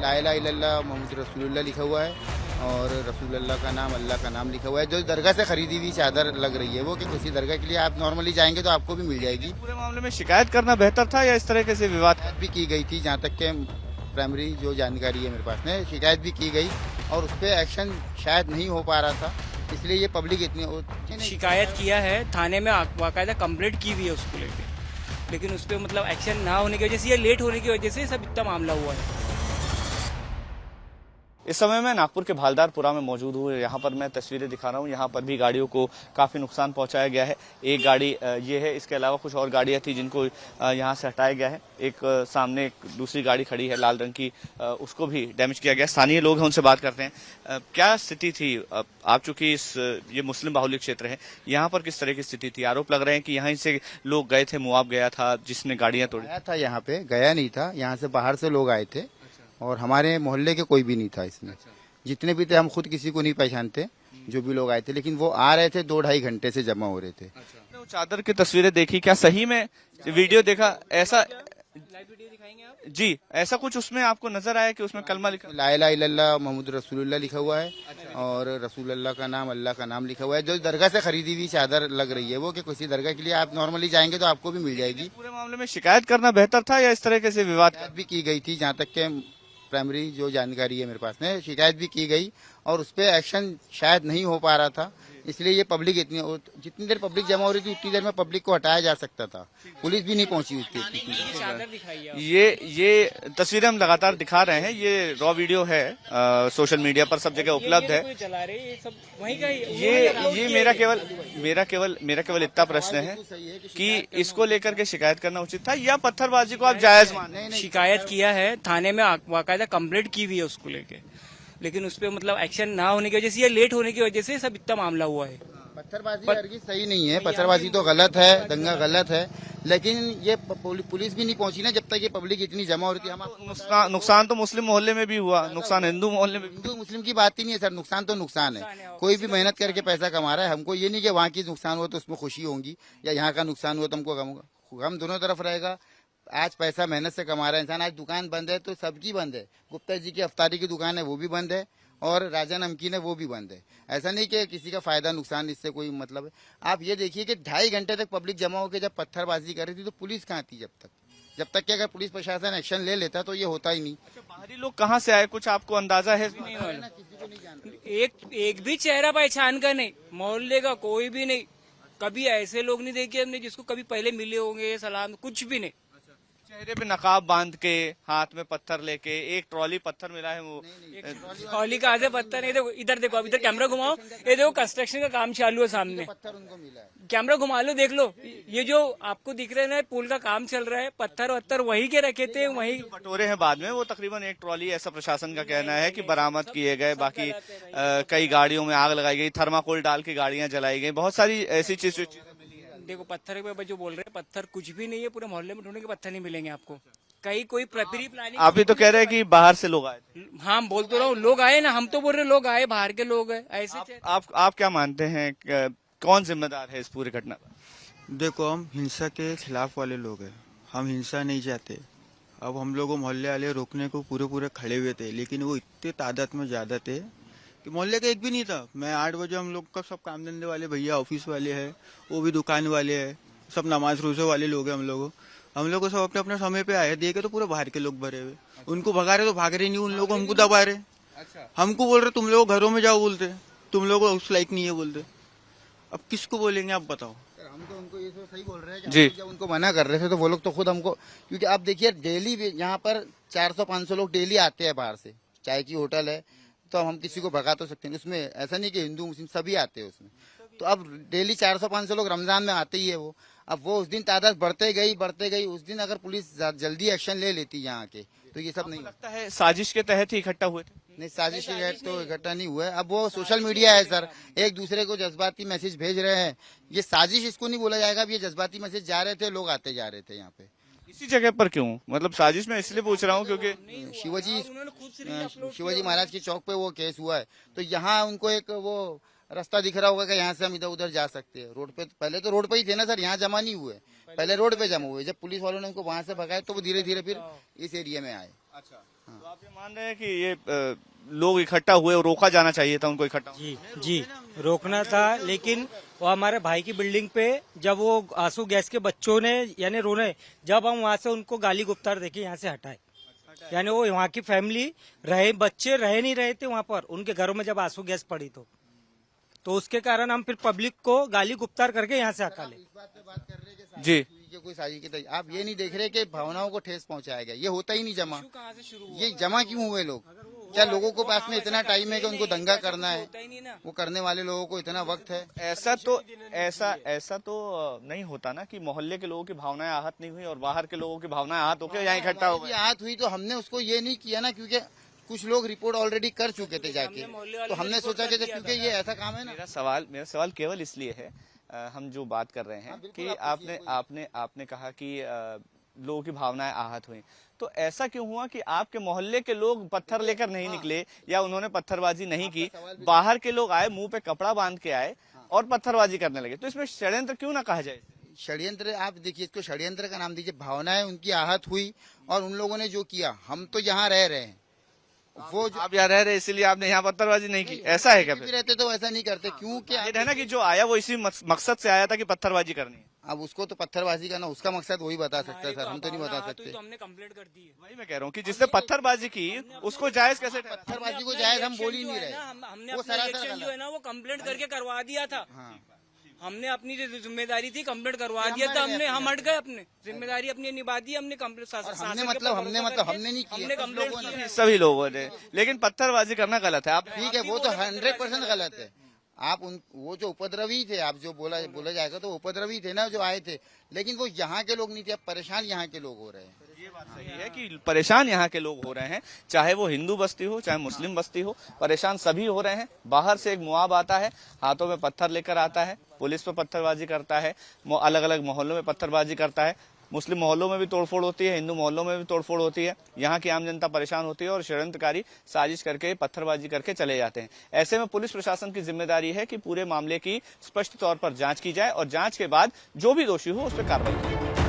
ला इलाहा इल्लल्लाह मोहम्मद रसूलुल्लाह लिखा हुआ है और रसूलुल्लाह का नाम अल्लाह का नाम लिखा हुआ है। जो दरगाह से खरीदी हुई चादर लग रही है वो कि किसी दरगाह के लिए आप नॉर्मली जाएंगे तो आपको भी मिल जाएगी। पूरे मामले में शिकायत करना बेहतर था या इस तरह से विवाद? शिकायत भी की गई थी, जहाँ तक के प्राइमरी जो जानकारी है मेरे पास में, शिकायत भी की गई और उस पर एक्शन शायद नहीं हो पा रहा था, इसलिए ये पब्लिक इतनी शिकायत किया है थाने में, बाकायदा कंप्लेंट की हुई है उसको लेके, लेकिन उस पर मतलब एक्शन ना होने की वजह से या लेट होने की वजह से सब इतना मामला हुआ है। इस समय मैं नागपुर के भालदारपुरा में मौजूद हूँ। यहाँ पर मैं तस्वीरें दिखा रहा हूँ। यहाँ पर भी गाड़ियों को काफ़ी नुकसान पहुँचाया गया है। एक गाड़ी ये है, इसके अलावा कुछ और गाड़ियाँ थी जिनको यहाँ से हटाया गया है। एक सामने एक दूसरी गाड़ी खड़ी है लाल रंग की, उसको भी डैमेज किया गया। स्थानीय लोग हैं, उनसे बात करते हैं। क्या स्थिति थी? आप चूंकि ये मुस्लिम बाहुल्य क्षेत्र है, यहाँ पर किस तरह की स्थिति थी? आरोप लग रहे हैं कि यहाँ से लोग गए थे, मुआव गया था जिसने गाड़ियाँ तोड़ी। गया था, यहाँ पे गया नहीं था, यहाँ से बाहर से लोग आए थे और हमारे मोहल्ले के कोई भी नहीं था इसमें। जितने भी थे हम खुद किसी को नहीं पहचानते, जो भी लोग आए थे, लेकिन वो आ रहे थे 2-2.5 घंटे से जमा हो रहे थे। वो चादर की तस्वीरें देखी, क्या सही में वीडियो देखा? ऐसा लाइव वीडियो दिखाएंगे आप? जी, ऐसा कुछ उसमें आपको नजर आया कि उसमें कलमा लिखा? ला इलाहा इल्लल्लाह मोहम्मद रसूलुल्लाह लिखा हुआ है और रसूलुल्लाह का नाम अल्लाह का नाम लिखा हुआ है। जो दरगाह से खरीदी हुई चादर लग रही है वो कि किसी दरगाह के लिए आप नॉर्मली जाएंगे तो आपको भी मिल जाएगी। पूरे मामले में शिकायत करना बेहतर था या इस तरह से विवाद? शिकायत भी की गई थी, जहाँ तक के प्राइमरी जो जानकारी है मेरे पास में, शिकायत भी की गई और उस पर एक्शन शायद नहीं हो पा रहा था, इसलिए ये पब्लिक जितनी देर पब्लिक जमा हो रही थी उतनी देर में पब्लिक को हटाया जा सकता था। पुलिस भी नहीं पहुंची उसकी। चादर दिखाई है। ये तस्वीरें हम लगातार दिखा रहे हैं। ये रॉ वीडियो है, सोशल मीडिया पर सब जगह उपलब्ध है। ये चला रहे ये सब वहीं का ये मेरा केवल इतना प्रश्न है कि इसको लेकर के शिकायत करना उचित था या पत्थरबाजी को आप जायज माने? शिकायत किया है थाने में, बाकायदा कंप्लेंट की हुई है उसको लेके, लेकिन उस पर मतलब एक्शन ना होने की वजह से या लेट होने की वजह से सब इतना मामला हुआ है। पत्थरबाजी हरगिज सही नहीं है, पत्थरबाजी तो गलत है, दंगा गलत है, लेकिन ये पुलिस भी नहीं पहुंची ना जब तक ये पब्लिक इतनी जमा हो रही थी। नुकसान तो मुस्लिम मोहल्ले में भी हुआ, नुकसान हिंदू मोहल्ले में। हिंदू मुस्लिम की बात ही नहीं है सर, नुकसान तो नुकसान है। कोई भी मेहनत करके पैसा कमा रहा है, हमको ये नहीं कि वहाँ की नुकसान हो तो उसमें खुशी होगी या यहाँ का नुकसान हुआ तो हमको गम होगा। गम दोनों तरफ रहेगा। आज पैसा मेहनत से कमा रहा है इंसान, आज दुकान बंद है तो सबकी बंद है। गुप्ता जी की अफ्तारी की दुकान है वो भी बंद है और राजा नमकीन है वो भी बंद है। ऐसा नहीं कि किसी का फायदा नुकसान इससे कोई मतलब है। आप ये देखिए कि 2.5 घंटे तक पब्लिक जमा होकर जब पत्थरबाजी कर रही थी तो पुलिस कहाँ थी? जब तक कि अगर पुलिस प्रशासन एक्शन ले लेता तो ये होता ही नहीं। बाहरी लोग कहाँ से आए, कुछ आपको अंदाजा है? किसी को नहीं जानते। एक भी चेहरा पहचान का नहीं, मोहल्ले का कोई भी नहीं। कभी ऐसे लोग नहीं देखे हमने जिसको कभी पहले मिले होंगे, सलाम, कुछ भी नहीं। चेहरे पे नकाब बांध के, हाथ में पत्थर लेके, एक ट्रॉली पत्थर मिला है। वो ट्रॉली कहाँ से पत्थर है? देखो इधर, देखो अब इधर कैमरा घुमाओ, ये देखो कंस्ट्रक्शन का काम चालू है सामने, पत्थर उनको मिला है। कैमरा घुमा लो, देख लो, ये जो आपको दिख रहे हैं ना, पुल का काम चल रहा है, पत्थर वत्थर वही के रखे थे, वही बटोरे हैं बाद में। वो तकरीबन एक ट्रॉली, ऐसा प्रशासन का कहना है कि बरामद किए गए। बाकी कई गाड़ियों में आग लगाई गई, थर्माकोल डाल के गाड़ियां जलाई गई, बहुत सारी ऐसी चीजें। देखो पत्थर पे जो बोल रहे हैं, पत्थर कुछ भी नहीं है, पूरे मोहल्ले में ढूंढने के पत्थर नहीं मिलेंगे आपको। कहीं कोई प्री प्लानिंग। आप भी तो कह रहे हैं कि बाहर से लोग आए थे। हाँ बोल तो रहा हूँ, लोग आए ना, हम तो बोल रहे लोग आए, बाहर के लोग हैं ऐसे। आप क्या मानते हैं, कौन जिम्मेदार है इस पूरी घटना का? देखो, हम हिंसा के खिलाफ वाले लोग हैं, हम हिंसा नहीं चाहते। अब हम लोग मोहल्ले वाले रोकने को पूरे खड़े हुए थे, लेकिन वो इतने तादाद में ज्यादा थे कि मोहल्ले का एक भी नहीं था। मैं 8 बजे, हम लोग का सब काम धंधे वाले भैया, ऑफिस वाले हैं, वो भी दुकान वाले हैं, सब नमाज रोजे वाले लोग हैं। हम लोग सब अपने अपने समय पे आए, देखे तो पूरे बाहर के लोग भरे हुए। उनको भगा रहे तो भाग रहे नहीं, उन लोगों को हमको दबा रहे। हमको बोल रहे तुम लोग घरों में जाओ, बोलते तुम लोग उस लायक नहीं है बोलते। अब किसको बोलेंगे आप बताओ? हम तो उनको ये तो सही बोल रहे हैं जी। जब उनको मना कर रहे थे तो वो लोग तो खुद हमको, क्योंकि आप देखिए डेली यहाँ पर 400-500 लोग डेली आते हैं बाहर से, चाय की होटल है तो हम किसी को भगा तो सकते हैं। उसमें ऐसा नहीं कि हिंदू मुस्लिम सभी आते हैं उसमें। तो अब डेली 400-500 लोग रमजान में आते ही है वो। अब वो उस दिन तादाद बढ़ते गई। उस दिन अगर पुलिस जल्दी एक्शन ले लेती यहाँ के तो ये सब नहीं लगता है साजिश के तहत ही इकट्ठा हुए थे? नहीं, साजिश के तहत तो इकट्ठा नहीं हुआ है। अब वो सोशल मीडिया है सर, एक दूसरे को जज्बाती मैसेज भेज रहे हैं, ये साजिश इसको नहीं बोला जाएगा। अब ये जज्बाती मैसेज जा रहे थे, लोग आते जा रहे थे यहाँ पे। इसी जगह पर क्यों? मतलब साजिश में इसलिए पूछ रहा हूँ क्योंकि शिवाजी महाराज के चौक पे वो केस हुआ है तो यहाँ उनको एक वो रास्ता दिख रहा होगा कि यहाँ से हम इधर उधर जा सकते हैं। रोड पे पहले तो रोड पे ही थे ना सर, यहाँ जमा नहीं हुए, पहले रोड पे जमा हुए। जब पुलिस वालों ने उनको वहां से भगाया तो वो धीरे धीरे फिर इस एरिया में आए। अच्छा, तो आप ये मान रहे हैं कि ये लोग इकट्ठा हुए और रोका जाना चाहिए था उनको इकट्ठा होने? जी रोकना था, लेकिन वो हमारे भाई की बिल्डिंग पे जब वो आंसू गैस के बच्चों ने यानी रोने, जब हम वहाँ से उनको गाली गुप्तार देके यहाँ से हटाए, यानी वो वहाँ की फैमिली रहे, बच्चे रह नहीं रहे थे वहाँ पर उनके घरों में जब आंसू गैस पड़ी तो उसके कारण हम फिर पब्लिक को गाली गुप्तार करके यहाँ से हटा ले। इस बात पे बात कर रहे हैं कि जी। ये कोई साजिश की तैयारी, आप ये नहीं देख रहे कि भावनाओं को ठेस पहुंचाया गया, ये होता ही नहीं जमा। कहाँ से शुरू हुआ? ये जमा क्यों हुए लोग? क्या लोगों को पास में इतना टाइम है कि उनको दंगा करना है? होता ही नहीं ना। वो करने वाले लोगों को इतना वक्त है? ऐसा तो नहीं होता ना कि मोहल्ले के लोगों की भावनाएं आहत नहीं हुई और बाहर के लोगों की भावनाएं आहत होकर यहाँ इकट्ठा हो हमारी गए। भी आहत हुई तो हमने उसको ये नहीं किया ना, क्योंकि कुछ लोग रिपोर्ट ऑलरेडी कर चुके थे जाके, तो हमने सोचा कि क्योंकि ये ऐसा काम है ना। मेरा सवाल केवल इसलिए है, हम जो बात कर रहे हैं कि आपने कहा कि लोगों की भावनाएं आहत हुई, तो ऐसा क्यों हुआ कि आपके मोहल्ले के लोग पत्थर लेकर नहीं निकले या उन्होंने पत्थरबाजी नहीं की, बाहर के लोग आए, मुंह पे कपड़ा बांध के आए और पत्थरबाजी करने लगे? तो इसमें षड्यंत्र क्यों ना कहा जाए? षड्यंत्र आप देखिए, इसको षड्यंत्र का नाम दीजिए। भावनाएं उनकी आहत हुई और उन लोगों ने जो किया, हम तो यहाँ रह रहे हैं, वो जो आप यहाँ रह रहे इसलिए आपने यहाँ पत्थरबाजी नहीं की, ऐसा है क्या? भी रहते तो ऐसा नहीं करते, क्योंकि ये है ना कि जो आया वो इसी मकसद से आया था कि पत्थरबाजी करनी है। अब उसको तो पत्थरबाजी करना, उसका मकसद वही बता सकता है सर, हम तो नहीं बता सकते। तो हमने कंप्लेंट कर दी है। वही मैं कह रहा हूँ कि जिसने पत्थरबाजी की उसको जायज कैसे ठहराया? पत्थरबाजी को जायज हम बोल ही नहीं रहे, हमने वो अपना सरासर रिएक्शन जो है गलत। ना वो कंप्लेंट करके करवा दिया था। हाँ। हमने अपनी जो जिम्मेदारी थी कंप्लेंट करवा दिया था, हम हट गए, अपने जिम्मेदारी अपनी निभा दी हमने। कंप्लेंट हमने नहीं किया, हमने कुछ कंप्लेंट लोगों ने। सभी लोगों ने, लेकिन पत्थरबाजी करना गलत है। आप ठीक है, वो तो 100% गलत है। आप वो जो उपद्रवी थे, आप जो बोला जाएगा तो उपद्रवी थे ना जो आए थे, लेकिन वो यहाँ के लोग नहीं थे। अब परेशान यहाँ के लोग हो रहे हैं। ये बात सही है कि परेशान यहाँ के लोग हो रहे हैं, चाहे वो हिंदू बस्ती हो चाहे मुस्लिम बस्ती हो, परेशान सभी हो रहे हैं। बाहर से एक मुआब आता है, हाथों में पत्थर लेकर आता है, पुलिस पे पत्थरबाजी करता है, अलग अलग मोहल्लों में पत्थरबाजी करता है। मुस्लिम मोहल्लों में भी तोड़फोड़ होती है, हिंदू मोहल्लों में भी तोड़फोड़ होती है। यहाँ की आम जनता परेशान होती है और षड्यंत्रकारी साजिश करके पत्थरबाजी करके चले जाते हैं। ऐसे में पुलिस प्रशासन की जिम्मेदारी है कि पूरे मामले की स्पष्ट तौर पर जांच की जाए और जांच के बाद जो भी दोषी हो उस पर कार्रवाई की जाए।